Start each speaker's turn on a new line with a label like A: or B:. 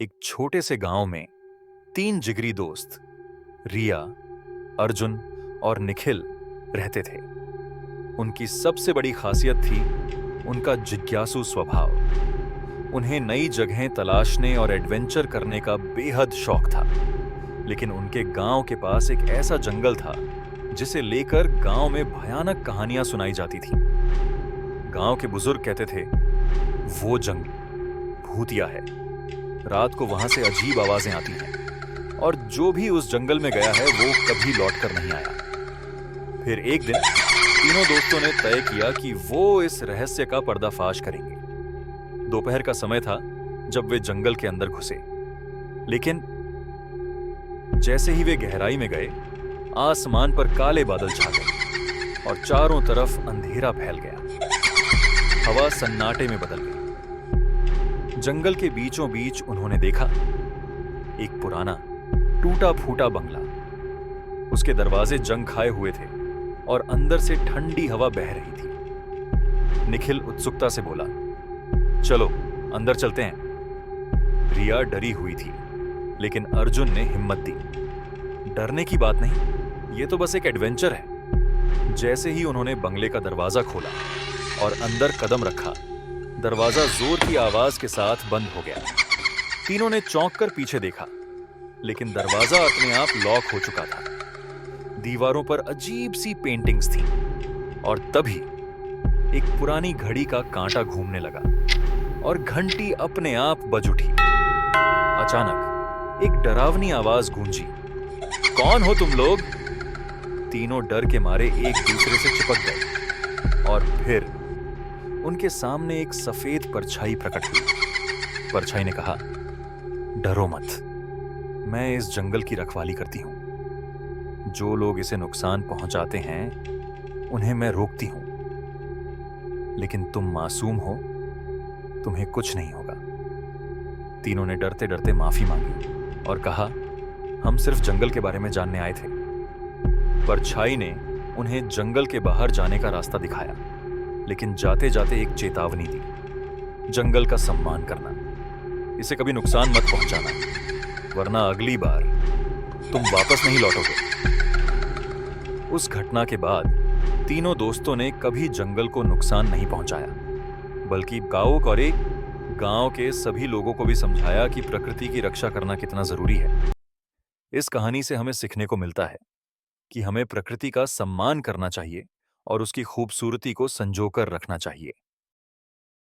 A: एक छोटे से गांव में तीन जिगरी दोस्त रिया, अर्जुन और निखिल रहते थे। उनकी सबसे बड़ी खासियत थी उनका जिज्ञासु स्वभाव। उन्हें नई जगहें तलाशने और एडवेंचर करने का बेहद शौक था। लेकिन उनके गांव के पास एक ऐसा जंगल था जिसे लेकर गांव में भयानक कहानियां सुनाई जाती थीं। गांव के बुजुर्ग कहते थे, वो जंगल भूतिया है। रात को वहां से अजीब आवाजें आती हैं और जो भी उस जंगल में गया है वो कभी लौटकर नहीं आया। फिर एक दिन तीनों दोस्तों ने तय किया कि वो इस रहस्य का पर्दाफाश करेंगे। दोपहर का समय था जब वे जंगल के अंदर घुसे। लेकिन जैसे ही वे गहराई में गए, आसमान पर काले बादल छा गए और चारों तरफ अंधेरा फैल गया। हवा सन्नाटे में बदल गई। जंगल के बीचों बीच उन्होंने देखा एक पुराना टूटा फूटा बंगला। उसके दरवाजे जंग खाए हुए थे और अंदर से ठंडी हवा बह रही थी। निखिल उत्सुकता से बोला, चलो अंदर चलते हैं। रिया डरी हुई थी, लेकिन अर्जुन ने हिम्मत दी। डरने की बात नहीं, ये तो बस एक एडवेंचर है। जैसे ही उन्होंने बंगले का दरवाजा खोला और अंदर कदम रखा, दरवाजा जोर की आवाज के साथ बंद हो गया। तीनों ने चौंक कर पीछे देखा, लेकिन दरवाजा अपने आप लॉक हो चुका था। दीवारों पर अजीब सी पेंटिंग्स थीं और तभी एक पुरानी घड़ी का कांटा घूमने लगा और घंटी अपने आप बज उठी। अचानक एक डरावनी आवाज गूंजी, कौन हो तुम लोग? तीनों डर के मारे एक दूसरे से चिपक गए और फिर उनके सामने एक सफेद परछाई प्रकट हुई। परछाई ने कहा, डरो मत, मैं इस जंगल की रखवाली करती हूं। जो लोग इसे नुकसान पहुंचाते हैं उन्हें मैं रोकती हूं। लेकिन तुम मासूम हो, तुम्हें कुछ नहीं होगा। तीनों ने डरते डरते माफी मांगी और कहा, हम सिर्फ जंगल के बारे में जानने आए थे। परछाई ने उन्हें जंगल के बाहर जाने का रास्ता दिखाया, लेकिन जाते जाते एक चेतावनी दी, जंगल का सम्मान करना, इसे कभी नुकसान मत पहुंचाना, वरना अगली बार तुम वापस नहीं लौटोगे। उस घटना के बाद तीनों दोस्तों ने कभी जंगल को नुकसान नहीं पहुंचाया, बल्कि गांव के सभी लोगों को भी समझाया कि प्रकृति की रक्षा करना कितना जरूरी है। इस कहानी से हमें सीखने को मिलता है कि हमें प्रकृति का सम्मान करना चाहिए और उसकी खूबसूरती को संजोकर रखना चाहिए।